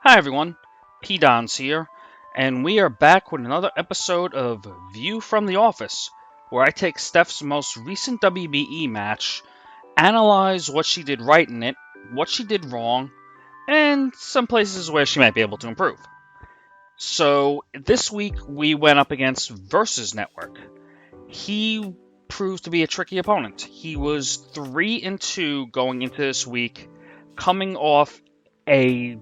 Hi everyone, P-Dons here, and we are back with another episode of View from the Office, where I take Steph's most recent WBE match, analyze what she did right in it, what she did wrong, and some places where she might be able to improve. So, this week we went up against VSNetwork. He proved to be a tricky opponent. He was 3-2 going into this week, coming off a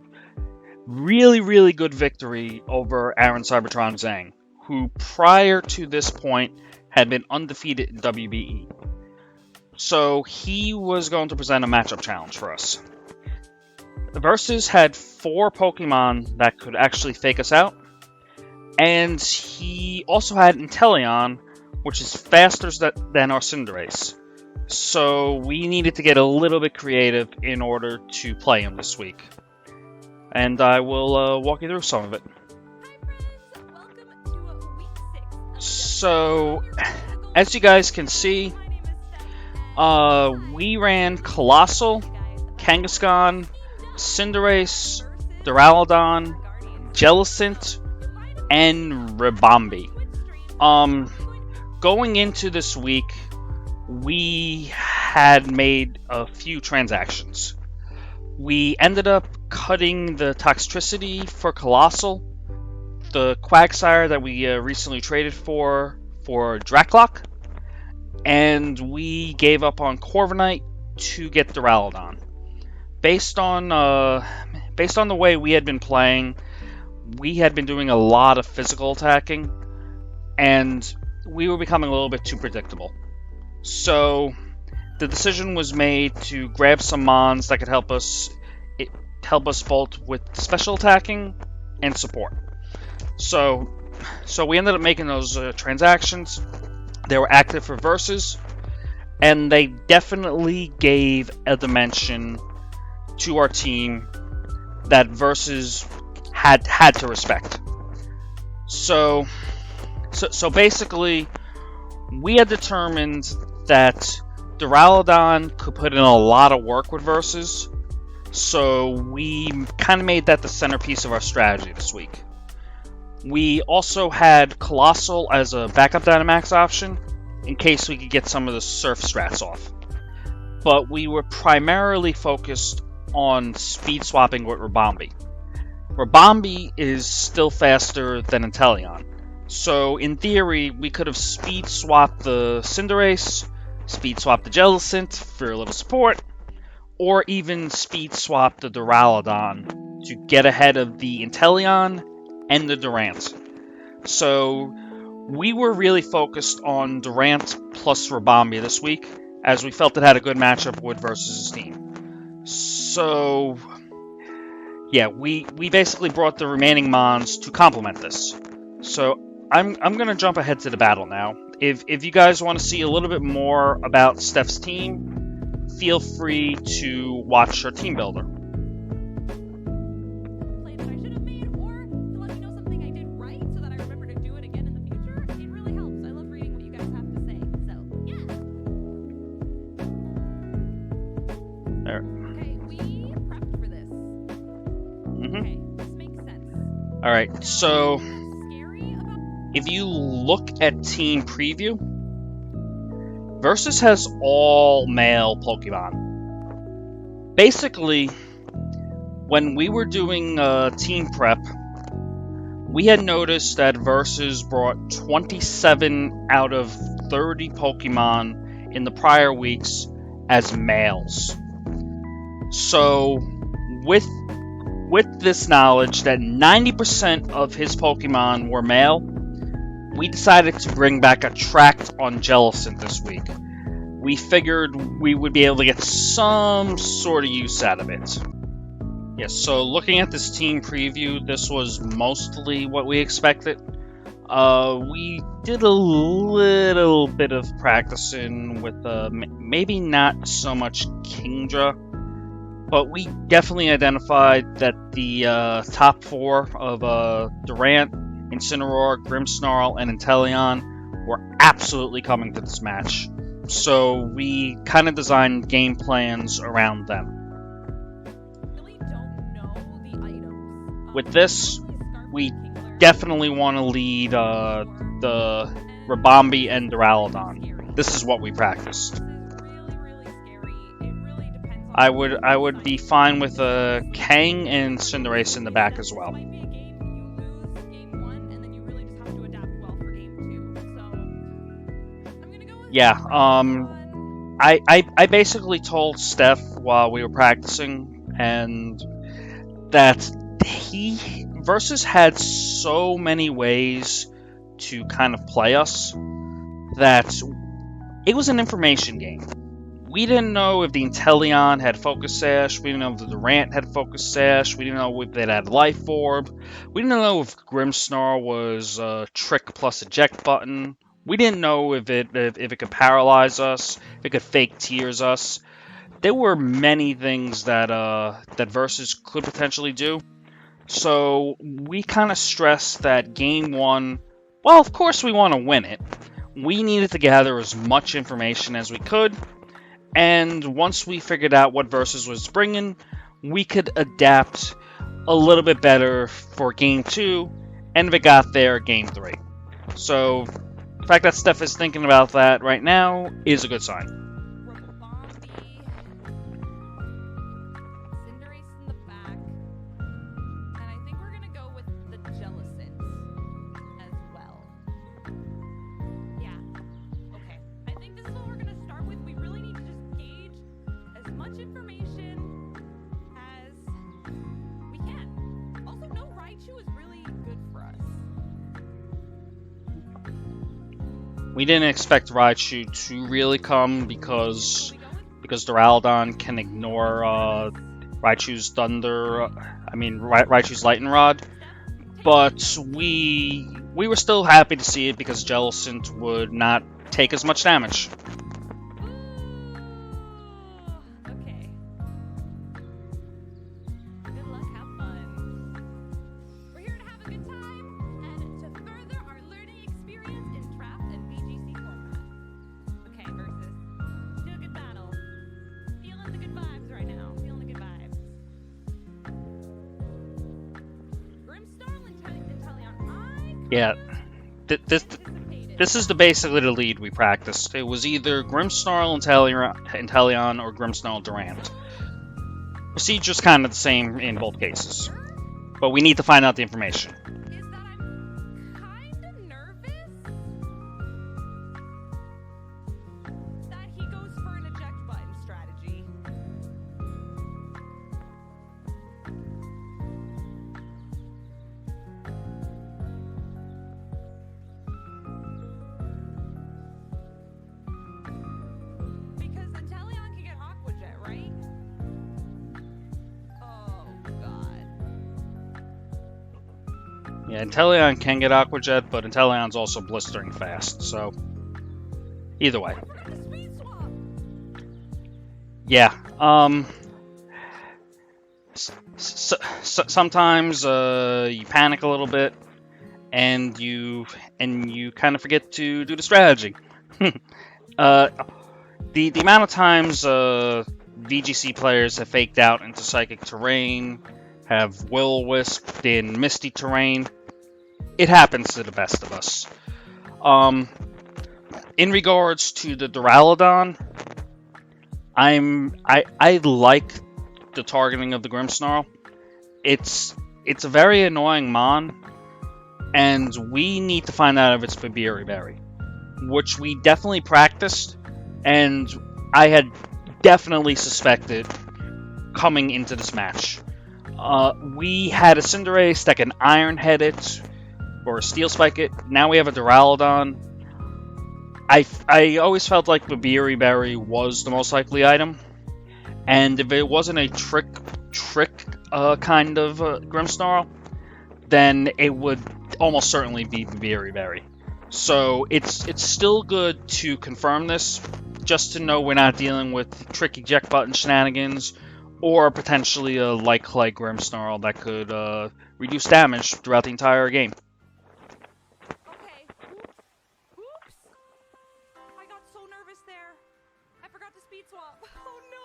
really good victory over Aaron Cybertron Zhang, who prior to this point had been undefeated in WBE. So he was going to present a matchup challenge for us. The Versus had 4 Pokemon that could actually fake us out, and he also had Inteleon, which is faster than our Cinderace. So we needed to get a little bit creative in order to play him this week. And I will walk you through some of it. So, as you guys can see, we ran Colossal, Kangaskhan, Cinderace, Duraludon, Jellicent, and Ribombee. Going into this week, we had made a few transactions. We ended up cutting the Toxtricity for Colossal, the Quagsire that we recently traded for Dracloak, and we gave up on Corviknight to get Duraludon. Based on the way we had been playing, we had been doing a lot of physical attacking, and we were becoming a little bit too predictable. So the decision was made to grab some mons that could help us both with special attacking and support. So we ended up making those transactions. They were active for Versus, and they definitely gave a dimension to our team that Versus had to respect. So basically, we had determined that Duraludon could put in a lot of work with Versus, so we kind of made that the centerpiece of our strategy this week. We also had Colossal as a backup Dynamax option, in case we could get some of the Surf strats off. But we were primarily focused on speed swapping with Ribombee. Ribombee is still faster than Inteleon, so in theory, we could have speed swapped the Cinderace, speed swap the Jellicent for a little support, or even speed swap the Duraludon to get ahead of the Inteleon and the Durant. So we were really focused on Durant plus Ribombee this week, as we felt it had a good matchup with Versus' team. So yeah, we basically brought the remaining mons to complement this. So I'm going to jump ahead to the battle now. If you guys want to see a little bit more about Steph's team, feel free to watch her team builder. Play that I should have made, or to let me know something I did right so that I remember to do it again in the future. It really helps. I love reading what you guys have to say. So, yeah. There. Okay, we prepped for this. Okay, this makes sense. All right, so Scary about if you look at Team Preview, Versus has all male Pokemon. Basically, when we were doing team prep, we had noticed that Versus brought 27 out of 30 Pokemon in the prior weeks as males. So, with this knowledge that 90% of his Pokemon were male, we decided to bring back a tract on Jellicent this week. We figured we would be able to get some sort of use out of it. Yes, so looking at this team preview, this was mostly what we expected. We did a little bit of practicing with maybe not so much Kingdra, but we definitely identified that the top 4 of Durant, Incineroar, Grimmsnarl, and Inteleon were absolutely coming to this match. So we kind of designed game plans around them. really don't know the items With this, we definitely want to lead the Rabombi and Duraludon. This is what we practiced. I would be fine with Kang and Cinderace in the back as well. Yeah, I basically told Steph while we were practicing, and that Versus had so many ways to kind of play us that it was an information game. We didn't know if the Inteleon had Focus Sash, we didn't know if the Durant had Focus Sash, we didn't know if it had Life Orb, we didn't know if Grimmsnarl was Trick plus Eject Button, we didn't know if it could paralyze us, if it could fake tears us. There were many things that that Versus could potentially do. So we kind of stressed that game one, well, of course we want to win it. We needed to gather as much information as we could, and once we figured out what Versus was bringing, we could adapt a little bit better for game two, and if it got there, game three. So the fact that Steph is thinking about that right now is a good sign. We didn't expect Raichu to really come because Duraludon can ignore Raichu's Raichu's Lightning Rod. But we were still happy to see it because Jellicent would not take as much damage. Yeah, this is basically the lead we practiced. It was either Grimmsnarl, Inteleon, or Grimmsnarl Durant. Procedure's kind of the same in both cases, but we need to find out the information. Yeah, Inteleon can get Aqua Jet, but Inteleon's also blistering fast, so either way. Yeah, sometimes you panic a little bit, and you kind of forget to do the strategy. The amount of times VGC players have faked out into Psychic Terrain, have Will-O-Wisp in Misty Terrain. It happens to the best of us. In regards to the Duraludon, I like the targeting of the Grimmsnarl. It's a very annoying Mon, and we need to find out if it's Berry, which we definitely practiced, and I had definitely suspected coming into this match. We had a Cinderace that can Iron Head it, or Steel Spike it. Now we have a Duraludon. I always felt like Berry was the most likely item, and if it wasn't a trick kind of Grimmsnarl, then it would almost certainly be Berry. So it's still good to confirm this, just to know we're not dealing with tricky Eject Button shenanigans, or potentially a like Grimmsnarl that could reduce damage throughout the entire game. Okay, oops. I got so nervous there. I forgot to speed swap. Oh no.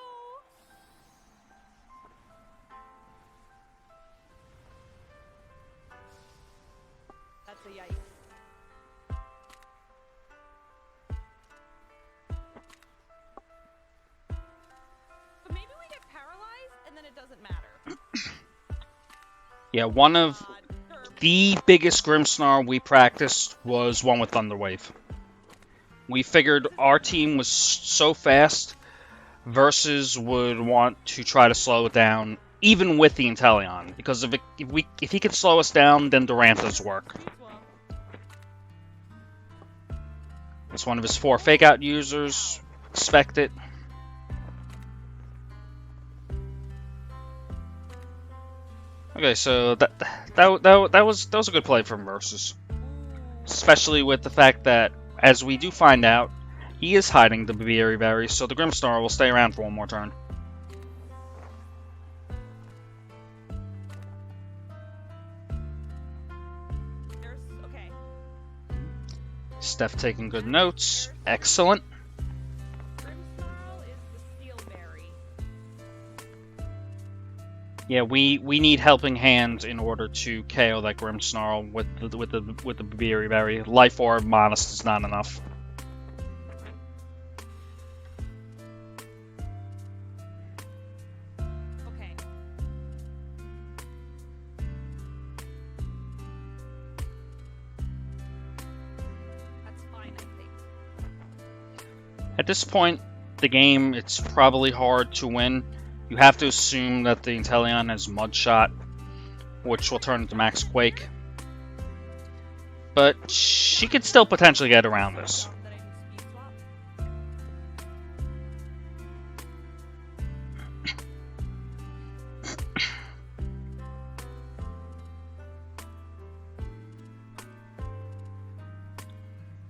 Yeah, one of God. the biggest Grimmsnarl we practiced was one with Thunderwave. We figured our team was so fast, Versus would want to try to slow it down, even with the Inteleon, because if he could slow us down, then Duranta's work. It's one of his 4 fake out users. Expect it. Okay, so that was a good play from Versus, especially with the fact that, as we do find out, he is hiding the Berry, so the Grimmsnarl will stay around for one more turn. Okay. Steph taking good notes. Excellent. Grimmsnarl is the Steel Berry. Yeah, we need helping hands in order to KO that Grimmsnarl with the Berry. Life Orb Modest is not enough. Okay. That's fine, I think. At this point, the game, it's probably hard to win. You have to assume that the Inteleon has Mud Shot, which will turn into Max Quake. But she could still potentially get around this. That I can speed swap.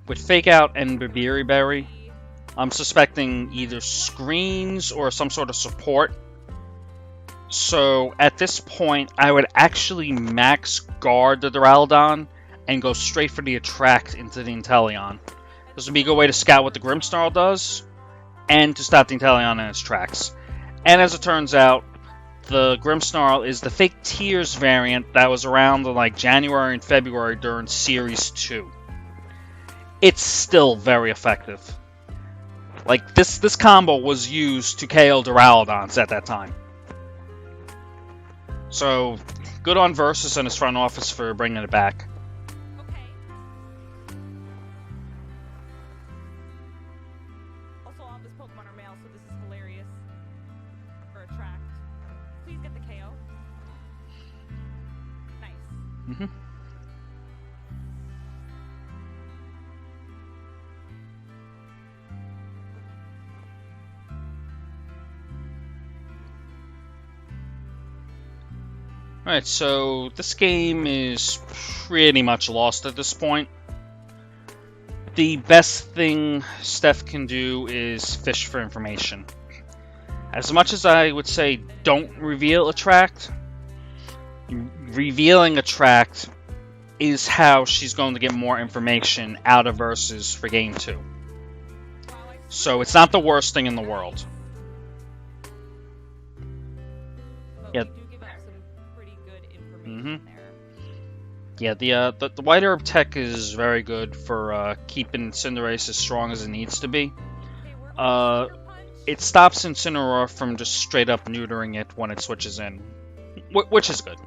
With Fake Out and Berry, I'm suspecting either screens or some sort of support. So at this point, I would actually max guard the Duraludon and go straight for the Attract into the Inteleon. This would be a good way to scout what the Grimmsnarl does and to stop the Inteleon in its tracks. And as it turns out, the Grimmsnarl is the Fake Tears variant that was around in like January and February during Series 2. It's still very effective. Like, this combo was used to KO Duraludons at that time. So, good on Versus and his front office for bringing it back. Okay. Also, all of this Pokemon are male, so this is hilarious. For Attract. Please get the KO. Nice. Mm-hmm. Alright, so this game is pretty much lost at this point. The best thing Steph can do is fish for information. As much as I would say don't reveal Attract, revealing Attract is how she's going to get more information out of Versus for Game 2. So it's not the worst thing in the world. But Yeah. we do give up some pretty good information there. Yeah, the White Herb tech is very good for keeping Cinderace as strong as it needs to be. Okay, we're Uh, It stops Incineroar from just straight up neutering it when it switches in, which is good.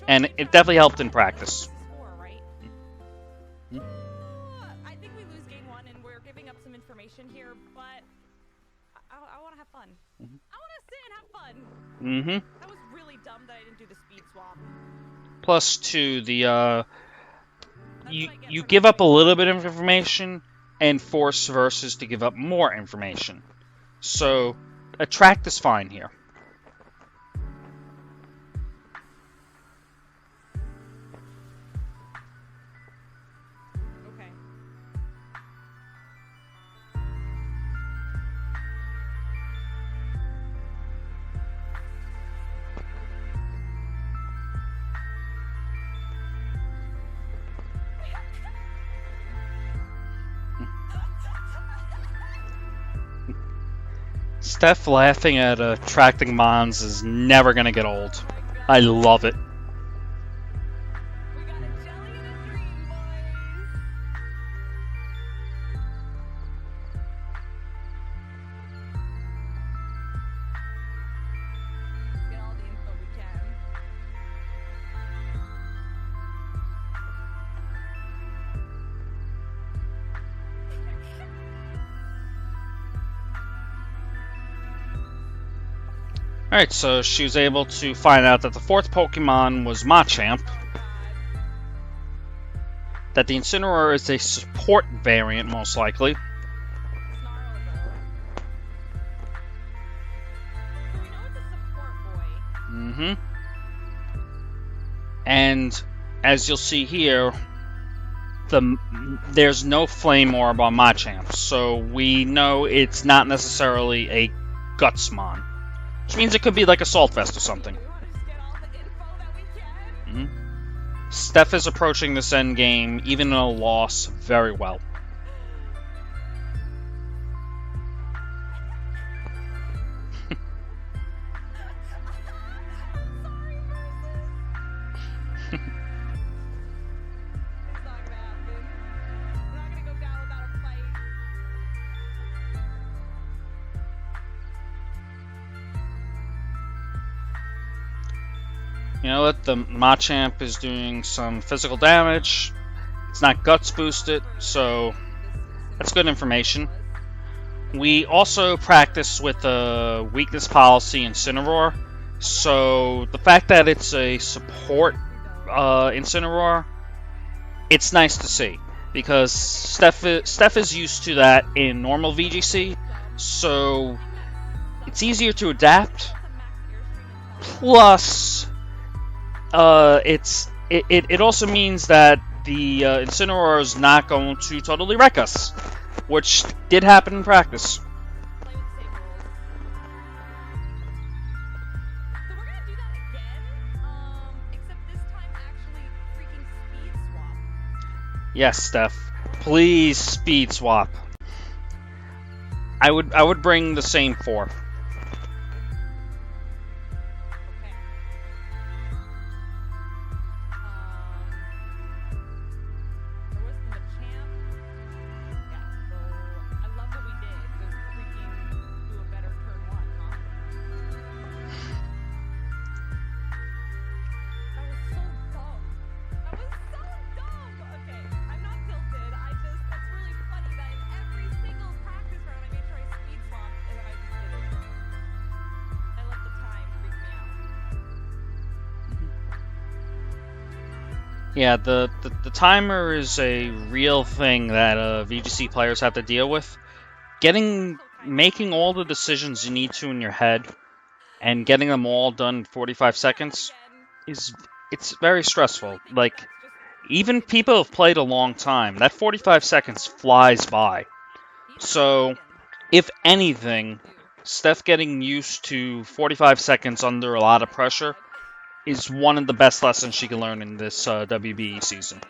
And it definitely helped in practice. Score, right? Hmm? I think we lose game 1 and we're giving up some information here, but I want to have fun. Mhm. I want to sit and have fun. Mm-hmm. That was really dumb that I didn't do the speed swap. Plus, to the That's you what I get you for give not up a doing little bit of information and force Versus to give up more information. So, Attract is fine here. Okay. Steph laughing at attracting Mons is never gonna get old. Oh my God. I love it. We got a jelly and a dream, boys. Let's get all the info we can. Alright, so she was able to find out that the fourth Pokemon was Machamp, that the Incineroar is a support variant, most likely. And as you'll see here, there's no Flame Orb on Machamp, so we know it's not necessarily a Gutsmon, which means it could be like a Salt Vest or something. Steph is approaching this end game, even in a loss, very well. You know what? The Machamp is doing some physical damage. It's not Guts boosted, so that's good information. We also practice with a weakness policy Incineroar, so the fact that it's a support Incineroar, it's nice to see, because Steph is used to that in normal VGC, so it's easier to adapt. Plus, it also means that the Incineroar is not going to totally wreck us, which did happen in practice. Yes, Steph. Please speed swap. I would bring the same 4. Yeah, the timer is a real thing that VGC players have to deal with. Making all the decisions you need to in your head and getting them all done in 45 seconds it's very stressful. Like, even people who've played a long time, that 45 seconds flies by. So, if anything, Steph getting used to 45 seconds under a lot of pressure is one of the best lessons she can learn in this WBE season.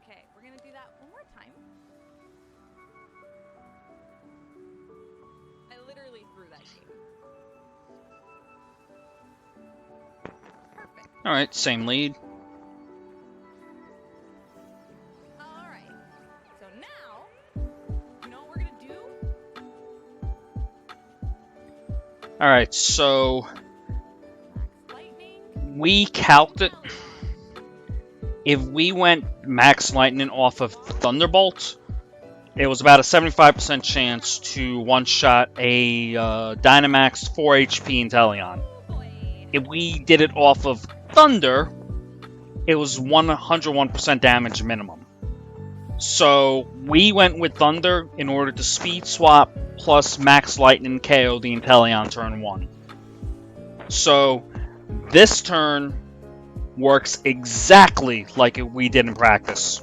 Okay, we're gonna do that one more time. I literally threw that game. Perfect. Alright, same lead. Alright. So now, you know what we're gonna do? Alright, so we calced it. If we went Max Lightning off of Thunderbolt, it was about a 75% chance to one-shot a Dynamax 4 HP Inteleon. If we did it off of Thunder, it was 101% damage minimum. So we went with Thunder in order to speed swap plus Max Lightning KO the Inteleon turn 1. So this turn works exactly like we did in practice.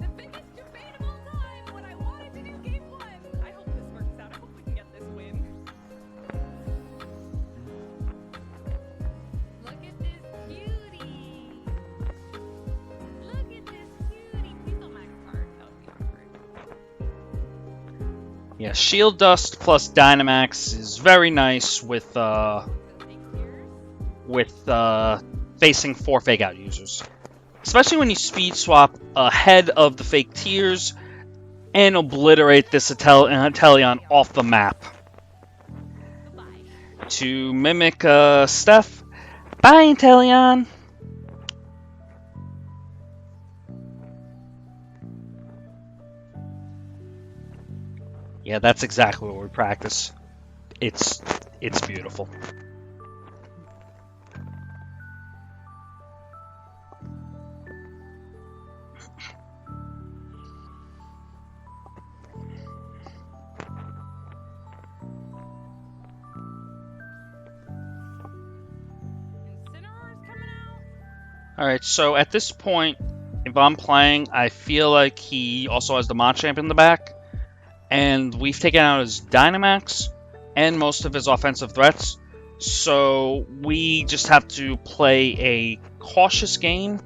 The biggest debate of all time when I wanted to do game 1. I hope this works out. I hope we can get this win. Look at this cutie. Look at this cutie. Please don't max card. That would be awkward. Yeah, Shield Dust plus Dynamax is very nice with facing 4 Fake Out users. Especially when you speed swap ahead of the Fake Tears and obliterate this Inteleon off the map. Goodbye. To mimic Steph. Bye, Inteleon! Yeah, that's exactly what we practice. It's beautiful. Incineroar's coming out. Alright, so at this point, if I'm playing, I feel like he also has the Machamp in the back. And we've taken out his Dynamax and most of his offensive threats. So we just have to play a cautious game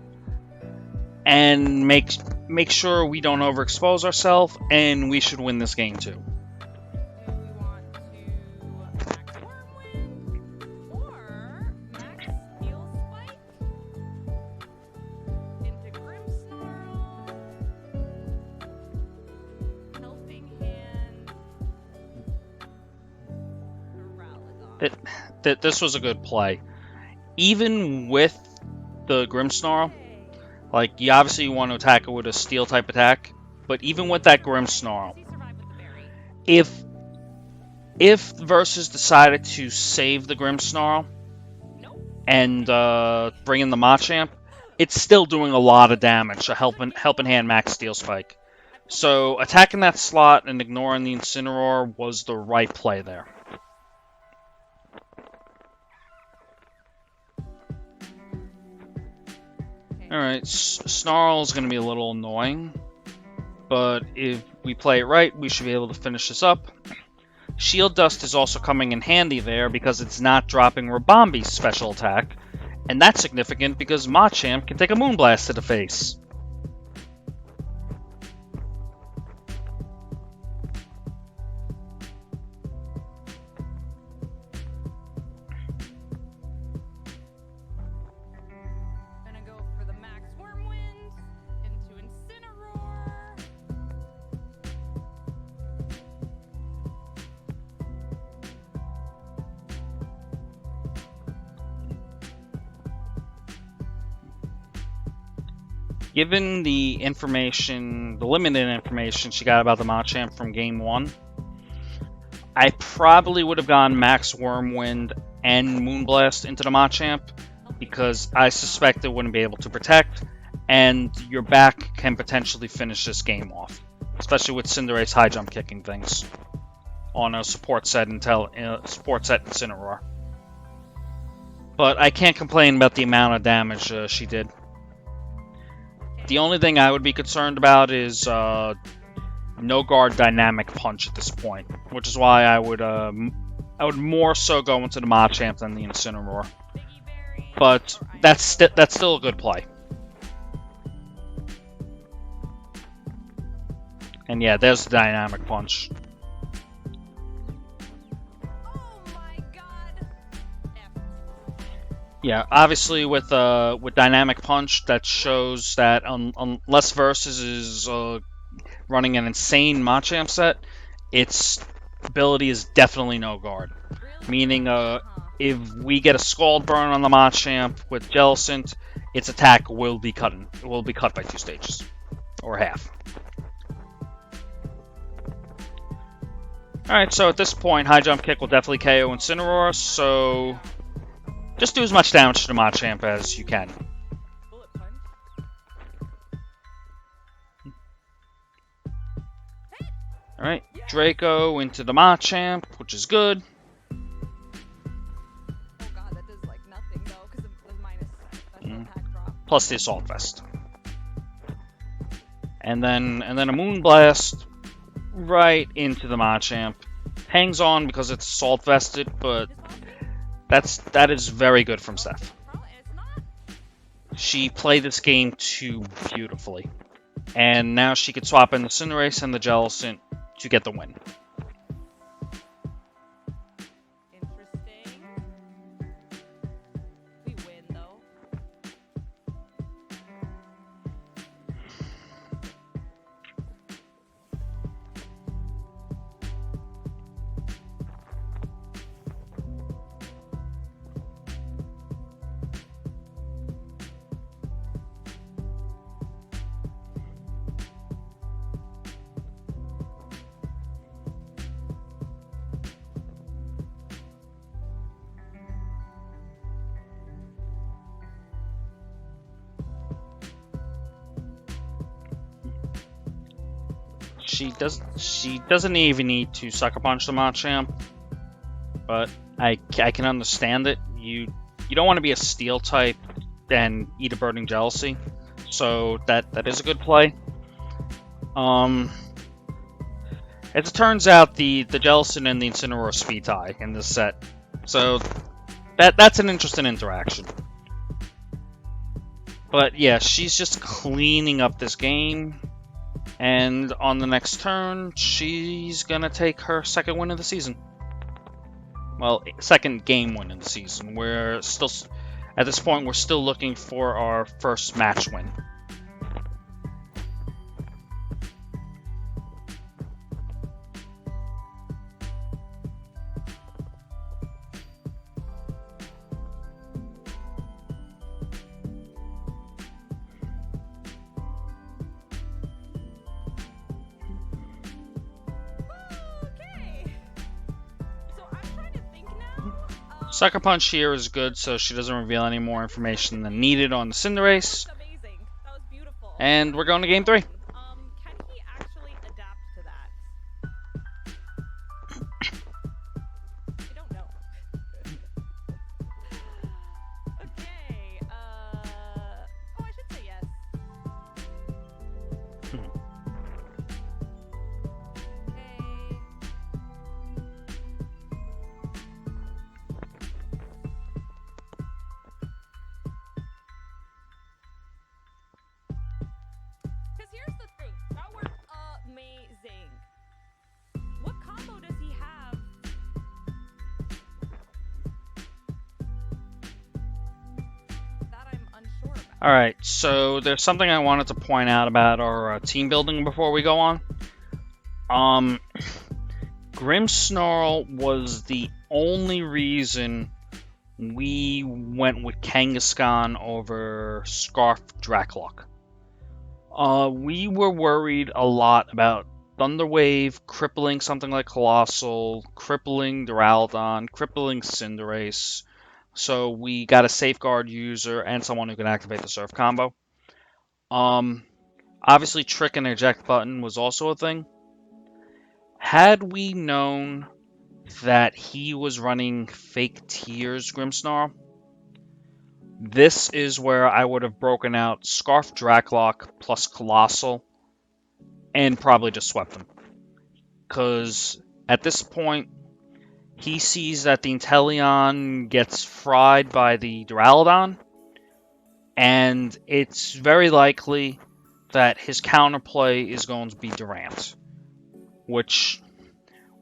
and make sure we don't overexpose ourselves, and we should win this game too. Do we want to max Wormwind or max Steel Spike into Grimmsnarl? Helping Hand. Duraludon. This was a good play. Even with the Grimmsnarl, like, you obviously want to attack it with a steel type attack, but even with that Grimmsnarl, He survived with the berry. if Versus decided to save the Grimmsnarl Nope. and bring in the Machamp, it's still doing a lot of damage, a helping hand max Steel Spike. So attacking that slot and ignoring the Incineroar was the right play there. Alright, Snarl's going to be a little annoying, but if we play it right, we should be able to finish this up. Shield Dust is also coming in handy there because it's not dropping Rabombi's special attack, and that's significant because Machamp can take a Moonblast to the face. Gonna go for the max Wormwind into Incineroar. Given the information, the limited information she got about the Machamp from Game 1, I probably would have gone Max Wormwind and Moonblast into the Machamp, because I suspect it wouldn't be able to protect, and your back can potentially finish this game off, especially with Cinderace high jump kicking things on a support set Incineroar. But I can't complain about the amount of damage she did. The only thing I would be concerned about is no guard dynamic punch at this point, which is why I would more so go into the Machamp than the Incineroar. But that's still a good play. And yeah, there's the dynamic punch. Oh my god! Yeah, obviously with dynamic punch, that shows that unless Versus is running an insane Machamp set, its ability is definitely no guard. Really? Meaning, if we get a Scald Burn on the Machamp with Jellicent, its attack will be cut by 2 stages or half. All right, so at this point, high jump kick will definitely KO Incineroar. So just do as much damage to the Machamp as you can. Bullet punch. All right, Draco into the Machamp, which is good. Oh god, that does like nothing though, because of the minus special attack drop. Plus the Assault Vest. And then a Moonblast right into the Machamp. Hangs on because it's Assault Vested, but that is very good from Steph. It's not. She played this game too beautifully. And now she could swap in the Cinderace and the Jellicent to get the win. Interesting. We win though. She doesn't even need to Sucker Punch the Machamp, but I can understand it. You don't want to be a Steel type and eat a Burning Jealousy, so that is a good play. As it turns out, the Jellicent and the Incineroar are speed tie in this set, so that's an interesting interaction. But yeah, she's just cleaning up this game, and on the next turn, she's gonna take her second win of the season. Well, second game win of the season. We're still, at this point, we're still looking for our first match win. Sucker Punch here is good, so she doesn't reveal any more information than needed on the Cinderace. Amazing. That was beautiful. And we're going to game 3. Can he actually adapt to that? I don't know. Okay. Oh, I should say yes. Okay. Because here's the thing, that worked amazing. What combo does he have? That I'm unsure about. Alright, so there's something I wanted to point out about our team building before we go on. Grimmsnarl was the only reason we went with Kangaskhan over Scarf Dracloak. We were worried a lot about Thunder Wave crippling something like Colossal, crippling Duraludon, crippling Cinderace. So we got a Safeguard user and someone who can activate the Surf combo. Obviously, Trick and Eject button was also a thing. Had we known that he was running Fake Tears Grimmsnarl, this is where I would have broken out Scarf Dracloak plus Colossal and probably just swept him. Because at this point, he sees that the Inteleon gets fried by the Duraludon, and it's very likely that his counterplay is going to be Durant, which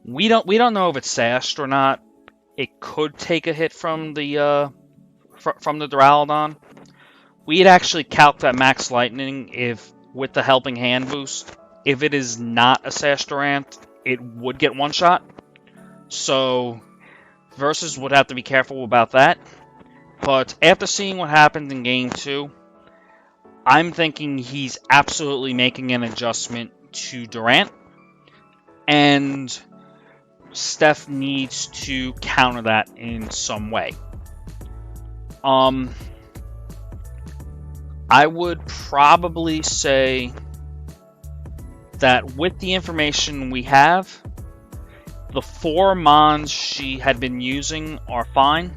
we don't know if it's sashed or not. It could take a hit from the Duraludon. We had actually calced that Max Lightning if with the Helping Hand boost, if it is not a Sash Durant, it would get one shot. So Versus would have to be careful about that. But after seeing what happened in Game 2, I'm thinking he's absolutely making an adjustment to Durant. And Steph needs to counter that in some way. I would probably say that with the information we have, the 4 Mons she had been using are fine,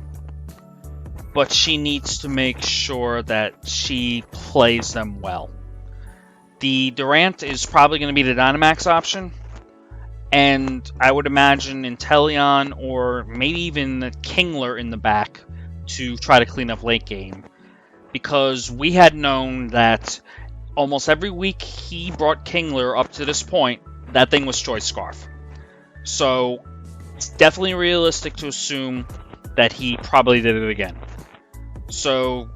but she needs to make sure that she plays them well. The Durant is probably going to be the Dynamax option, and I would imagine Inteleon or maybe even the Kingler in the back to try to clean up late game, because we had known that almost every week he brought Kingler up to this point, that thing was Choice Scarf. So it's definitely realistic to assume that he probably did it again. So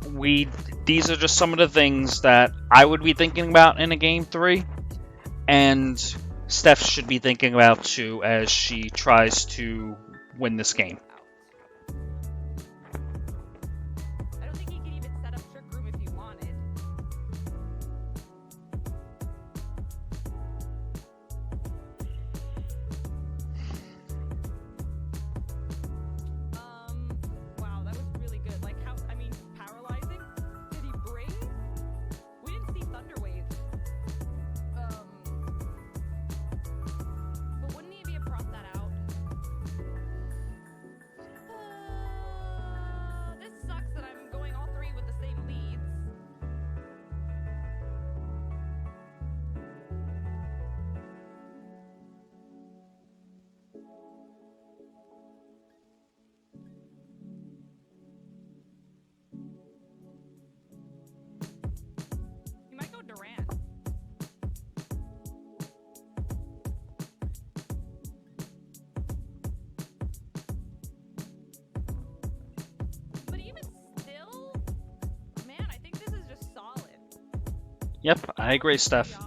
these are just some of the things that I would be thinking about in a Game 3, and Steph should be thinking about too as she tries to win this game. I don't think he could even set up Trick Room if he wanted. Wow, that was really good. Like, paralyzing? Did he bring? We didn't see Thunder Wave. Yep, I agree, Steph. Awesome.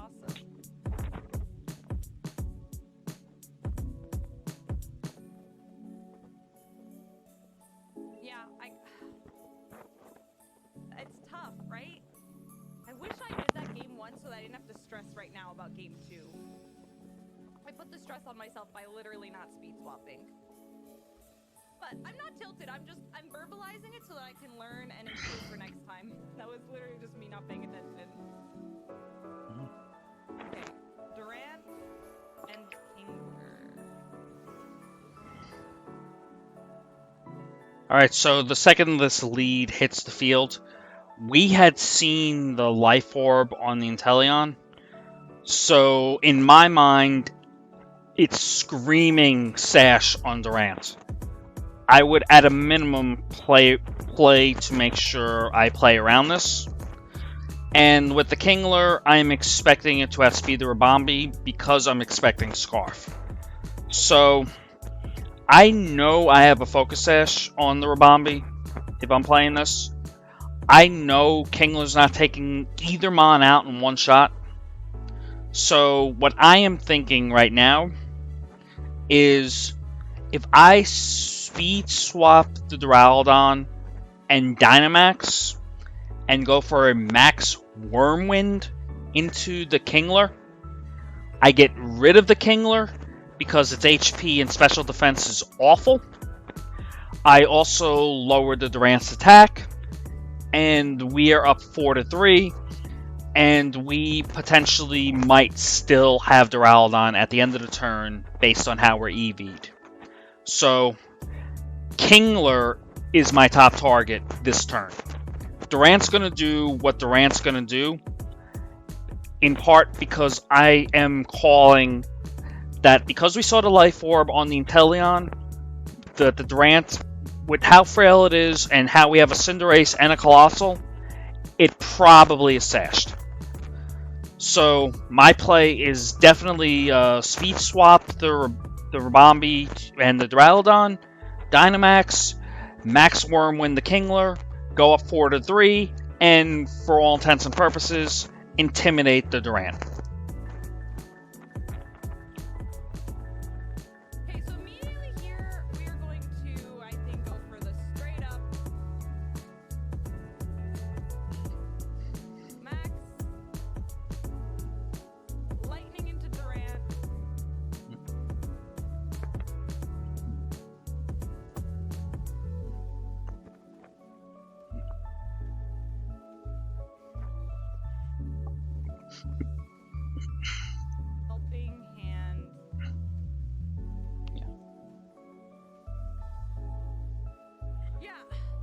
Yeah, it's tough, right? I wish I did that game once so that I didn't have to stress right now about game 2. I put the stress on myself by literally not speed swapping. But I'm not tilted, I'm verbalizing it so that I can learn and improve for next time. That was literally just me not paying attention. Okay, Durant and Kingler. Alright, so the second this lead hits the field, we had seen the life orb on the Inteleon. So, in my mind, it's screaming Sash on Durant. I would, at a minimum, play to make sure I play around this. And with the Kingler, I'm expecting it to outspeed the Rabombi because I'm expecting Scarf. So, I know I have a Focus Sash on the Rabombi if I'm playing this. I know Kingler's not taking either Mon out in one shot. So, what I am thinking right now is if I speed swap the Duraludon and Dynamax and go for a Max Wormwind into the Kingler, I get rid of the Kingler because its HP and special defense is awful. I also lower the Durant's attack, and we are up 4-3, and we potentially might still have Duraludon at the end of the turn based on how we're EV'd. So, Kingler is my top target this turn. Durant's going to do what Durant's going to do, in part because I am calling that because we saw the Life Orb on the Inteleon, the Durant, with how frail it is and how we have a Cinderace and a Colossal, it probably is sashed. So my play is definitely speed swap the Rabombi and the Duraludon, Dynamax, Max Wormwind the Kingler, go up 4-3, and for all intents and purposes, intimidate the Durant. Okay, so immediately here, we are going to, I think, go for the straight up Max, lightning into Durant. Helping hand. Yeah.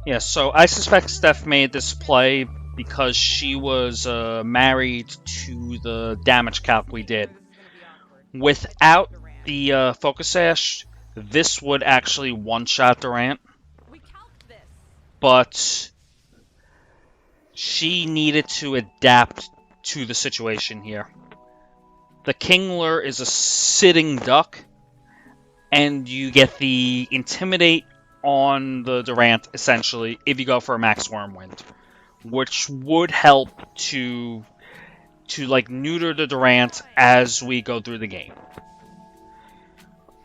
Yeah, so I suspect Steph made this play because she was married to the damage calc we did. This is gonna be awkward. Without Durant. the Focus Sash, this would actually one-shot Durant, We calc this. but she needed to adapt to the situation here. The Kingler is a sitting duck, and you get the Intimidate on the Durant, essentially, if you go for a Max Wormwind, which would help to like neuter the Durant as we go through the game.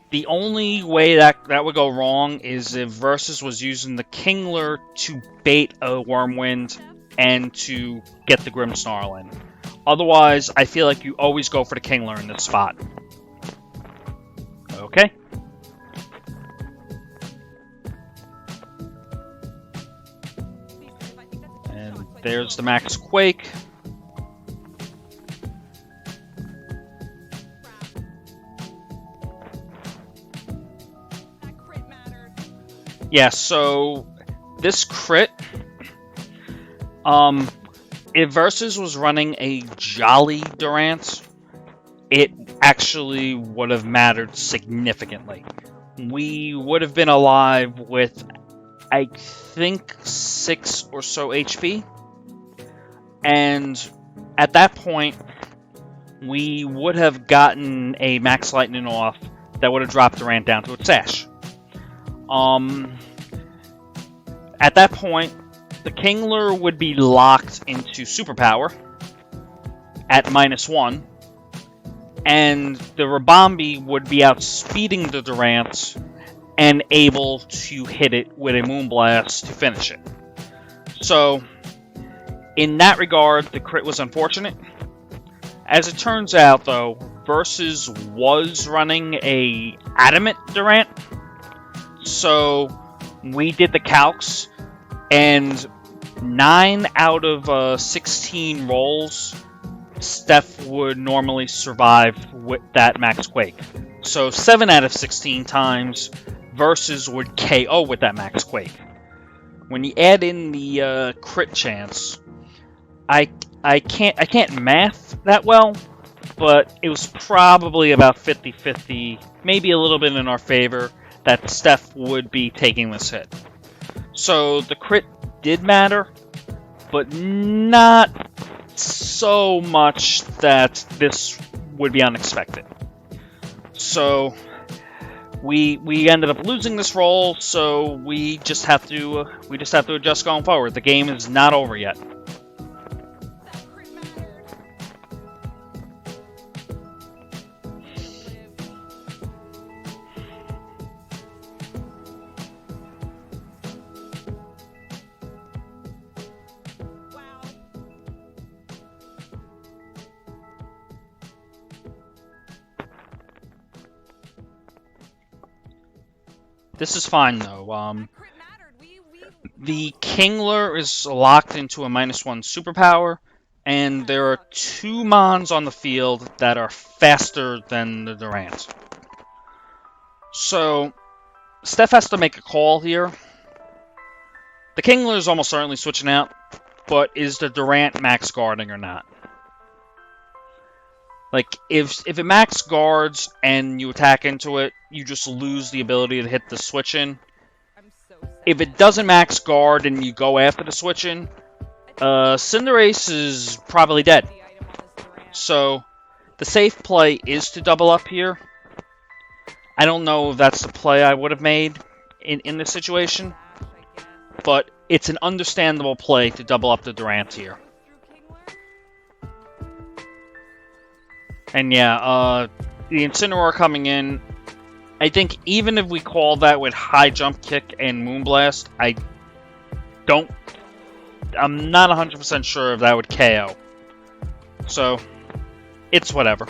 The only way that would go wrong is if Versus was using the Kingler to bait a Wormwind and to get the Grimmsnarl in. Otherwise, I feel like you always go for the Kingler in this spot. Okay. And there's the Max Quake. That crit matters. Yeah, so this crit, if Versus was running a Jolly Durant, it actually would have mattered significantly. We would have been alive with, I think, 6 or so HP. And at that point, we would have gotten a Max Lightning off that would have dropped Durant down to its Sash. At that point, the Kingler would be locked into Superpower. at -1, and the Ribombee would be outspeeding the Durant and able to hit it with a Moonblast to finish it. So, in that regard, the crit was unfortunate. As it turns out, though, Versus was running a Adamant Durant, so we did the calcs, and 9 out of 16 rolls, Steph would normally survive with that Max Quake. So 7 out of 16 times, Versus would KO with that Max Quake. When you add in the crit chance, I can't math that well, but it was probably about 50-50, maybe a little bit in our favor, that Steph would be taking this hit. So the crit did matter, but not so much that this would be unexpected. So we ended up losing this roll, so we just have to adjust going forward. The game is not over yet. This is fine, though. The Kingler is locked into a -1 superpower, and there are 2 Mons on the field that are faster than the Durant. So, Steph has to make a call here. The Kingler is almost certainly switching out, but is the Durant max guarding or not? Like, if it max guards and you attack into it, you just lose the ability to hit the switch-in. If it doesn't max guard and you go after the switch-in, Cinderace is probably dead. So, the safe play is to double up here. I don't know if that's the play I would have made in this situation, but it's an understandable play to double up the Durant here. And yeah, the Incineroar coming in, I think even if we call that with high jump kick and Moonblast, I'm not 100% sure if that would KO. So, it's whatever.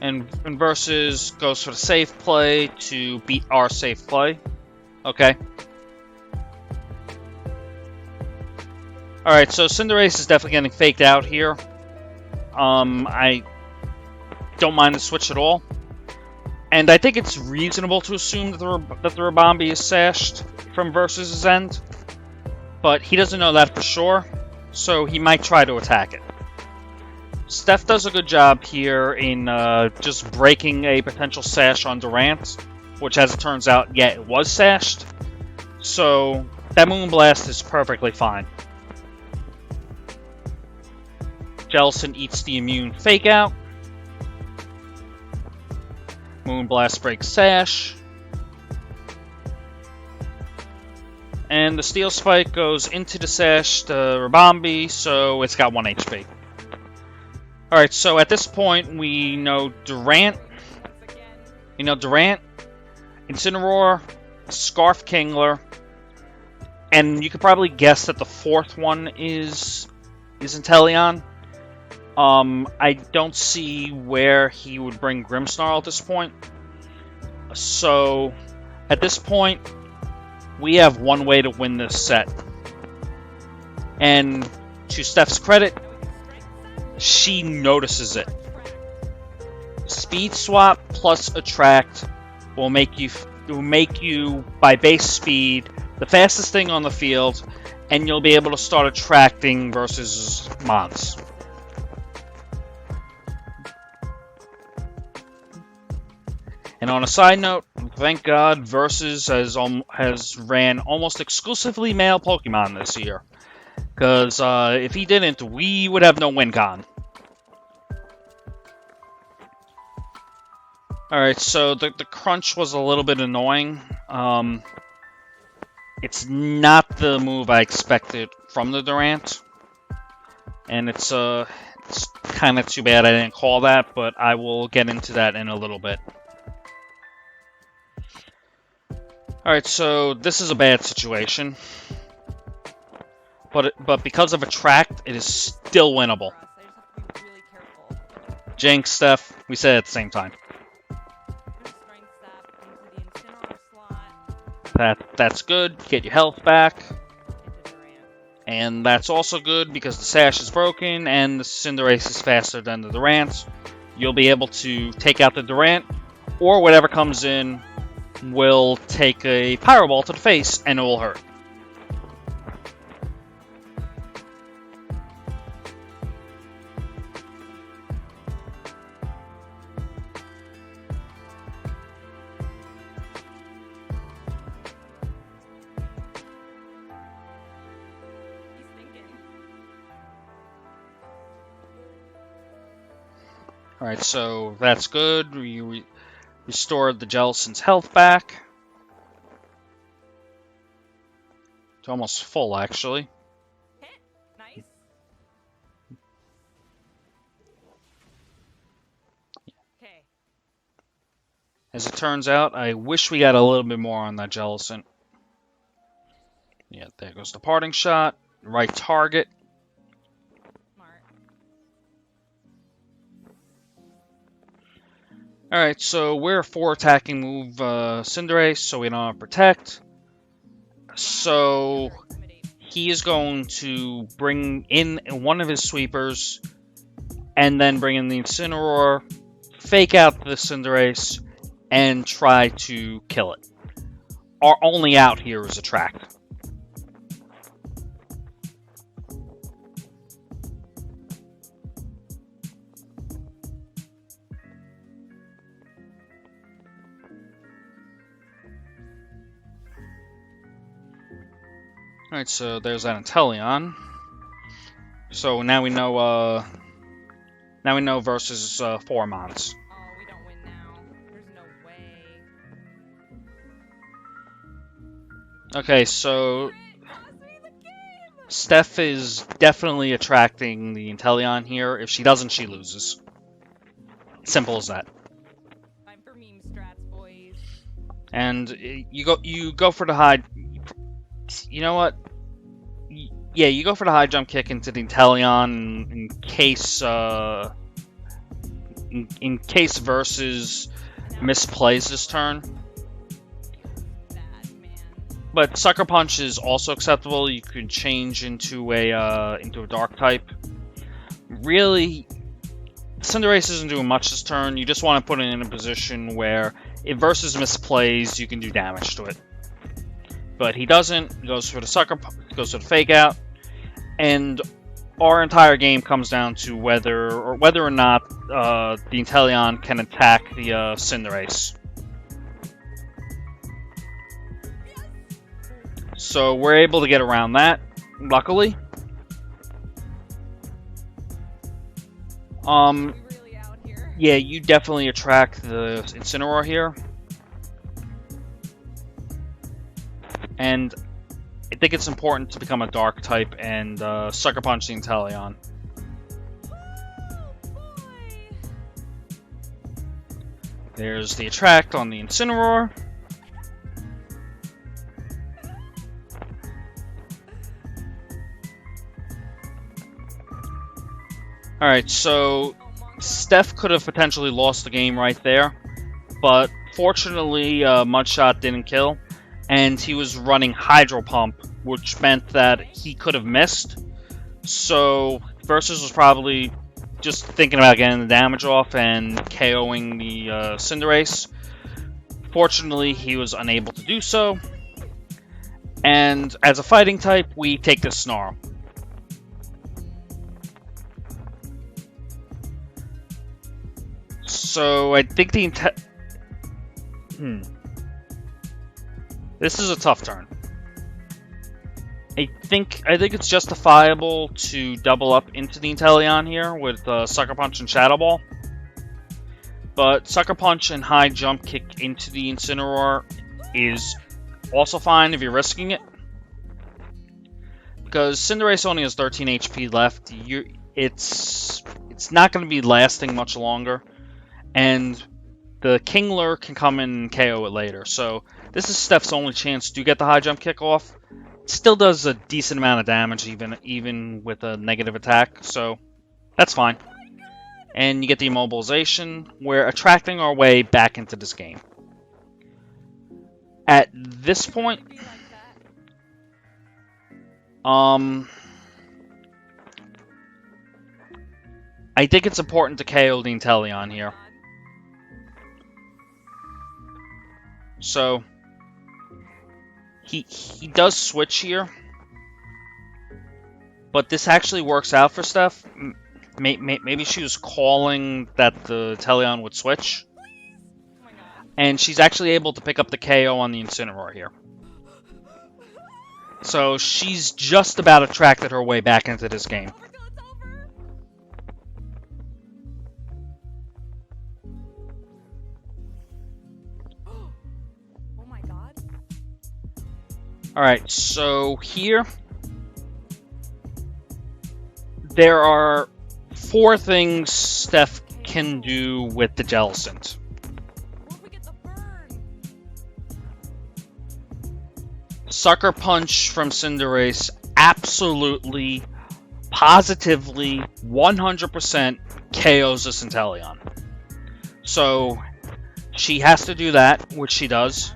And Versus goes for the safe play to beat our safe play. Okay. Alright, so Cinderace is definitely getting faked out here. I don't mind the switch at all. And I think it's reasonable to assume that the Ribombee is sashed from Versus' end. But he doesn't know that for sure, so he might try to attack it. Steph does a good job here in just breaking a potential sash on Durant, which as it turns out, yeah, it was sashed. So that Moonblast is perfectly fine. Jellicent eats the immune fake out. Moonblast breaks sash. And the Steel Spike goes into the sash, the Ribombee, so it's got 1 HP. Alright, so at this point we know Durant. Incineroar, Scarf Kingler, and you could probably guess that the 4th one is Inteleon. I don't see where he would bring Grimmsnarl at this point. So, at this point, we have one way to win this set. And to Steph's credit, she notices it. Speed Swap plus Attract will make you by base speed the fastest thing on the field, and you'll be able to start attracting Versus Mons. And on a side note, thank God Versus has ran almost exclusively male Pokemon this year. Because if he didn't, we would have no win con. Alright, so the crunch was a little bit annoying. It's not the move I expected from the Durant. And it's kind of too bad I didn't call that, but I will get into that in a little bit. Alright, so this is a bad situation. But because of Attract, it is still winnable. I just have to be really careful. Jinx, Steph, we said it at the same time. Strength Sap into the Incineroar slot. That's good. Get your health back. Into Durant. And that's also good because the Sash is broken and the Cinderace is faster than the Durant. You'll be able to take out the Durant, or whatever comes in will take a Pyro Ball to the face and it will hurt. He's thinking. Alright, so that's good. We restored the Jellicent's health back. It's almost full, actually. Hit. Nice. Okay. As it turns out, I wish we got a little bit more on that Jellicent. Yeah, there goes the parting shot. Right target. Smart. Alright, so we're a 4 attacking move Cinderace, so we don't have Protect. So Intimidate. he is going to bring in one of his sweepers and then bring in the Incineroar, fake out the Cinderace, and try to kill it. Our only out here is Attract. Alright, so there's that Inteleon. So now we know versus 4 Mons. Oh, we don't win now. There's no way. Okay, so Cost me the game. Steph is definitely attracting the Inteleon here. If she doesn't, she loses. Simple as that. Time for meme strats, boys. And you go for the high. You know what? Yeah, you go for the high jump kick into the Inteleon in case in case versus misplays this turn. Bad, man. But Sucker Punch is also acceptable. You can change into a Dark type. Really, Cinderace isn't doing much this turn. You just want to put it in a position where if versus misplays, you can do damage to it. But he doesn't. He goes for the goes for the fake out, and our entire game comes down to whether or not the Inteleon can attack the Cinderace. So we're able to get around that, luckily. We really out here. Yeah, you definitely attract the Incineroar here. And I think it's important to become a Dark type and Sucker Punch the Inteleon. Oh, boy. There's the Attract on the Incineroar. Alright, so Steph could have potentially lost the game right there, but fortunately Mudshot didn't kill, and he was running Hydro Pump, which meant that he could have missed. So Versus was probably just thinking about getting the damage off and KOing the Cinderace. Fortunately, he was unable to do so, and as a fighting type, we take the Snarl. So I think this is a tough turn. I think it's justifiable to double up into the Inteleon here with Sucker Punch and Shadow Ball. But Sucker Punch and High Jump Kick into the Incineroar is also fine if you're risking it. Because Cinderace only has 13 HP left. it's not going to be lasting much longer, and the Kingler can come in and KO it later. So this is Steph's only chance to get the high jump kick off. It still does a decent amount of damage even with a negative attack, so that's fine. And you get the immobilization. We're attracting our way back into this game. At this point, I think it's important to KO the Inteleon here. So he does switch here, but this actually works out for Steph. Maybe she was calling that the Inteleon would switch, and she's actually able to pick up the KO on the Incineroar here. So she's just about attracted her way back into this game. Alright, so here there are 4 things Steph can do with the Jellicent. Sucker Punch from Cinderace absolutely, positively, 100% KOs this Inteleon. So she has to do that, which she does.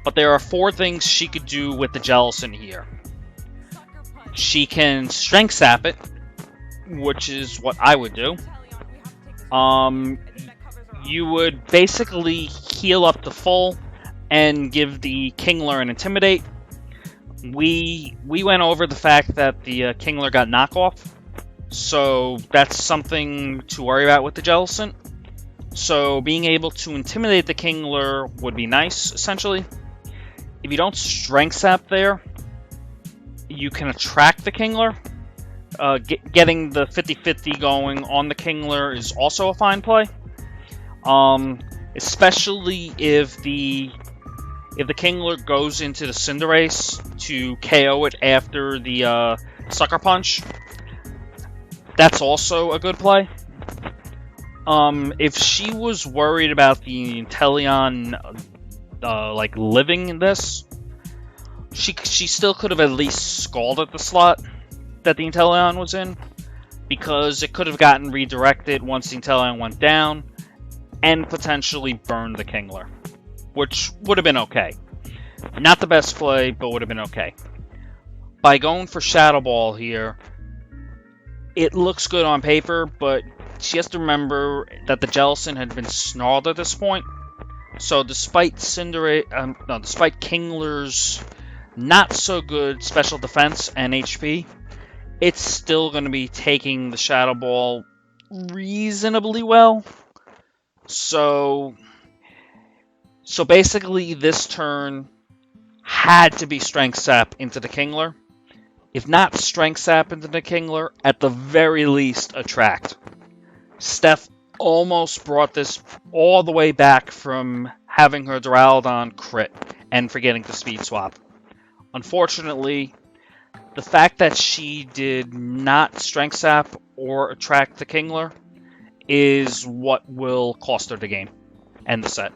But there are 4 things she could do with the Jellicent here. She can Strength Sap it, which is what I would do. You would basically heal up to full and give the Kingler an Intimidate. We went over the fact that the Kingler got knockoff, so that's something to worry about with the Jellicent. So being able to intimidate the Kingler would be nice, essentially. If you don't Strength Sap there, you can attract the Kingler. Getting the 50-50 going on the Kingler is also a fine play. Especially if the Kingler goes into the Cinderace to KO it after the Sucker Punch. That's also a good play. If she was worried about the Inteleon like living in this, she still could have at least scalded the slot that the Inteleon was in, because it could have gotten redirected once the Inteleon went down and potentially burned the Kingler, which would have been okay. Not the best play, but would have been okay. By going for Shadow Ball here, it looks good on paper, but she has to remember that the Jellicent had been snarled at this point. So despite despite Kingler's not so good special defense and HP, it's still going to be taking the Shadow Ball reasonably well. So basically this turn had to be Strength Sap into the Kingler. If not Strength Sap into the Kingler, at the very least attract. Steph almost brought this all the way back from having her Duraludon crit and forgetting to Speed Swap. Unfortunately, the fact that she did not Strength Sap or attract the Kingler is what will cost her the game and the set.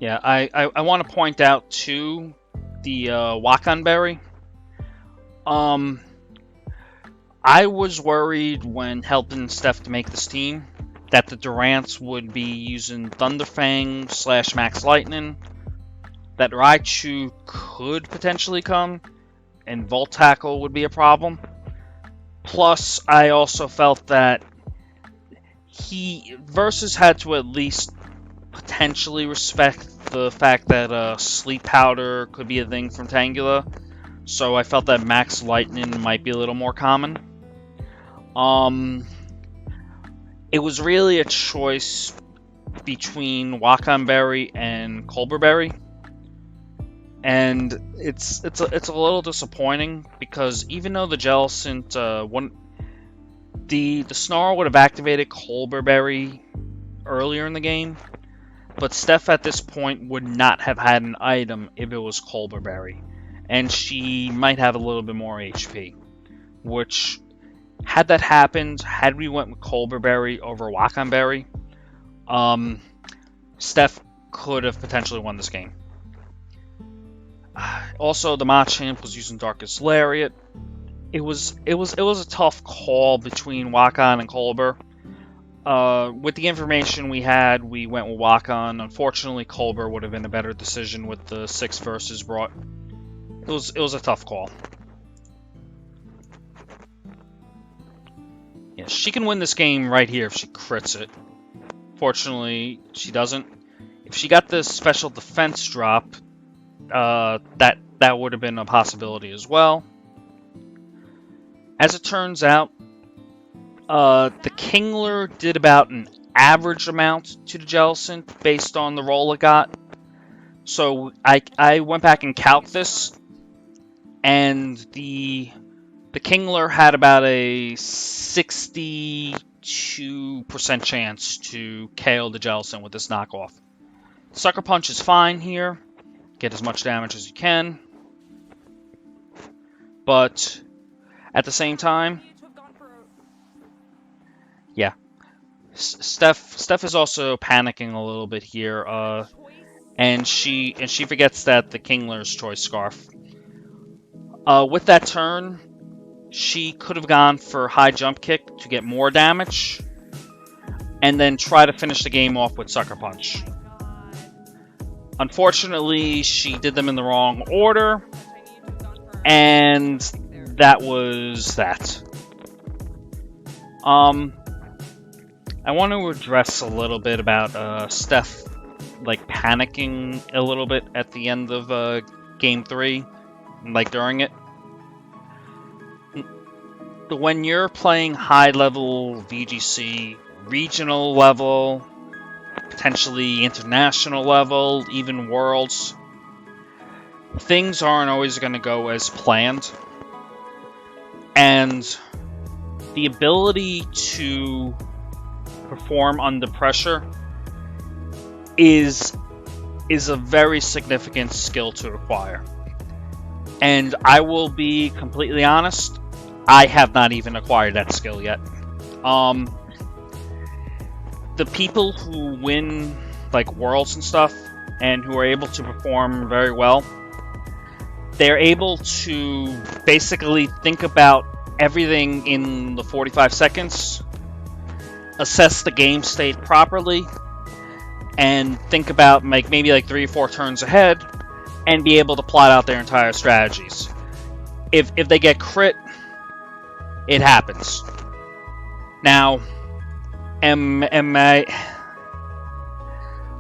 Yeah, I want to point out too the Wakan Berry. I was worried when helping Steph to make this team that the Durants would be using Thunderfang / Max Lightning, that Raichu could potentially come, and Volt Tackle would be a problem. Plus, I also felt that Versus had to at least potentially respect the fact that Sleep Powder could be a thing from Tangela, so I felt that Max Lightning might be a little more common. It was really a choice between Wakan Berry and Colbur Berry, and it's a little disappointing because even though the Jellicent The Snarl would have activated Colberberry earlier in the game, but Steph at this point would not have had an item if it was Colberberry, and she might have a little bit more HP, which, had that happened, had we went with Colberberry over Wakanberry, Steph could have potentially won this game. Also, the Machamp was using Darkest Lariat. It was a tough call between Wakan and Colbur. With the information we had, we went with Wakan. Unfortunately, Colbur would have been a better decision with the 6 verses brought. It was a tough call. Yeah, she can win this game right here if she crits it. Fortunately, she doesn't. If she got this special defense drop, that would have been a possibility as well. As it turns out, the Kingler did about an average amount to the Jellicent based on the roll it got. So I went back and calced this, and the Kingler had about a 62% chance to KO the Jellicent with this knockoff. Sucker Punch is fine here. Get as much damage as you can. But at the same time, yeah, Steph is also panicking a little bit here, and she forgets that the Kingler's Choice Scarf. With that turn, she could have gone for High Jump Kick to get more damage, and then try to finish the game off with Sucker Punch. Unfortunately, she did them in the wrong order, and that was that. I want to address a little bit about Steph, like, panicking a little bit at the end of Game 3, like, during it. When you're playing high-level VGC, regional level, potentially international level, even Worlds, things aren't always going to go as planned. And the ability to perform under pressure is a very significant skill to acquire. And I will be completely honest, I have not even acquired that skill yet. The people who win, like, Worlds and stuff, and who are able to perform very well, they're able to basically think about everything in the 45 seconds, assess the game state properly, and think about maybe like 3 or 4 turns ahead, and be able to plot out their entire strategies. If they get crit, it happens. Now,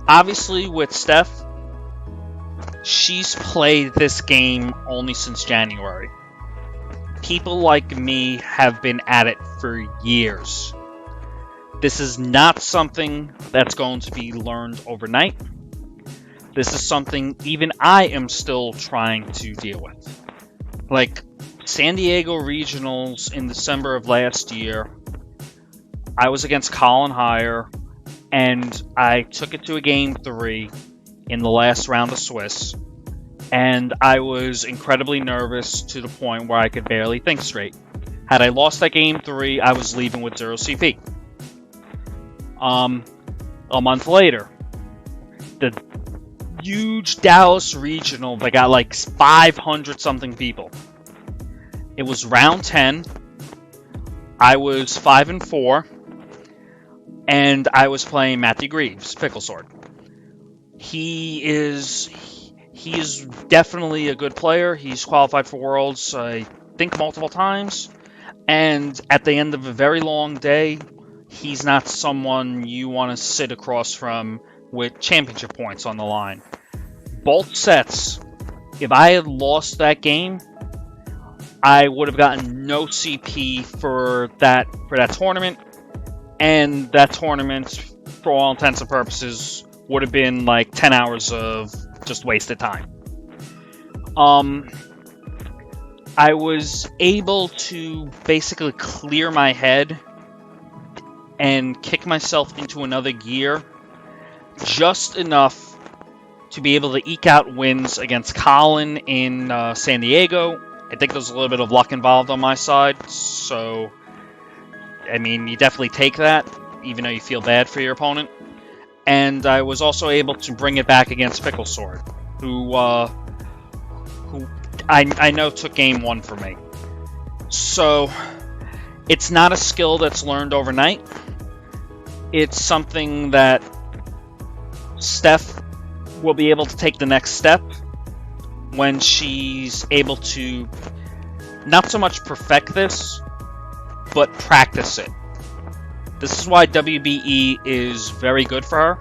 obviously with Steph, she's played this game only since January. People like me have been at it for years. This is not something that's going to be learned overnight. This is something even I am still trying to deal with. Like, San Diego Regionals in December of last year, I was against Colin Heyer, and I took it to a Game 3 in the last round of Swiss, and I was incredibly nervous to the point where I could barely think straight. Had I lost that Game 3, I was leaving with 0 CP. A month later, the huge Dallas Regional that got like 500 something people. It was round 10. I was 5-4, and I was playing Matthew Greaves, Pickle Sword. He is definitely a good player. He's qualified for Worlds, I think, multiple times. And at the end of a very long day, he's not someone you want to sit across from with championship points on the line. Both sets, if I had lost that game, I would have gotten no CP for that tournament, and that tournament, for all intents and purposes, would have been like 10 hours of just wasted time. I was able to basically clear my head and kick myself into another gear, just enough to be able to eke out wins against Colin in San Diego. I think there's a little bit of luck involved on my side, so, I mean, you definitely take that, even though you feel bad for your opponent. And I was also able to bring it back against Pickle Sword, who I know took game 1 for me. So, it's not a skill that's learned overnight. It's something that Steph will be able to take the next step when she's able to not so much perfect this, but practice it. This is why WBE is very good for her.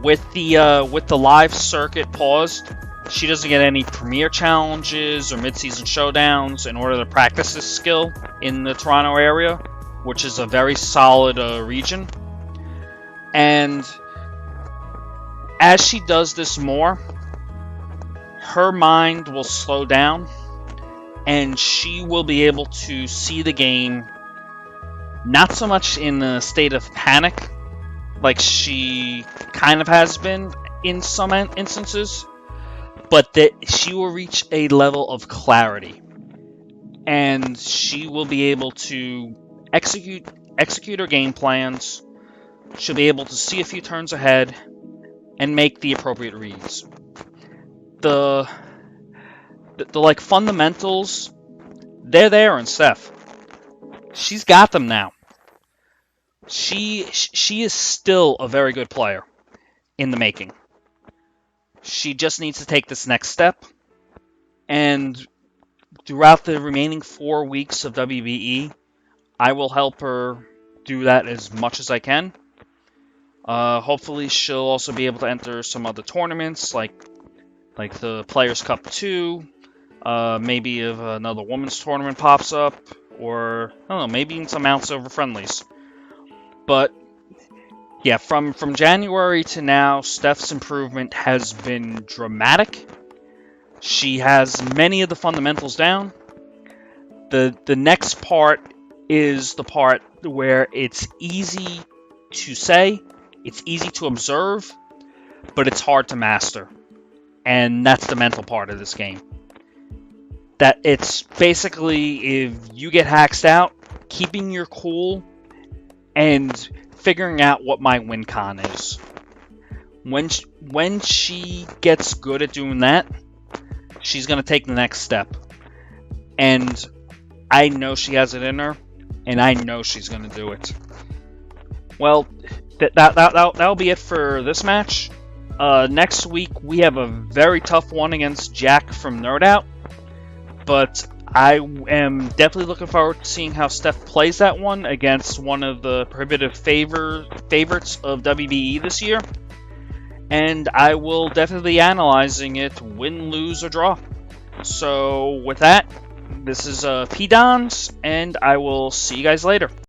With the live circuit paused, she doesn't get any premier challenges or mid-season showdowns in order to practice this skill in the Toronto area, which is a very solid region. And as she does this more, her mind will slow down, and she will be able to see the game not so much in a state of panic, like she kind of has been in some instances, but that she will reach a level of clarity, and she will be able to execute her game plans. She'll be able to see a few turns ahead and make the appropriate reads. The like fundamentals, they're there in Steph. She's got them now. She is still a very good player in the making. She just needs to take this next step, and throughout the remaining 4 weeks of WBE, I will help her do that as much as I can. Hopefully she'll also be able to enter some other tournaments, like the Players' Cup 2, maybe if another women's tournament pops up, or, I don't know, maybe even some Mount Silver friendlies. But, yeah, from January to now, Steph's improvement has been dramatic. She has many of the fundamentals down. The next part is the part where it's easy to say, it's easy to observe, but it's hard to master. And that's the mental part of this game. That it's basically, if you get haxed out, keeping your cool and figuring out what my win con is. When she gets good at doing that, she's going to take the next step. And I know she has it in her, and I know she's going to do it. Well, that'll be it for this match. Next week, we have a very tough one against Jack from Nerd Out. But I am definitely looking forward to seeing how Steph plays that one against one of the prohibitive favorites of WBE this year. And I will definitely be analyzing it, win, lose, or draw. So with that, this is P-Dons, and I will see you guys later.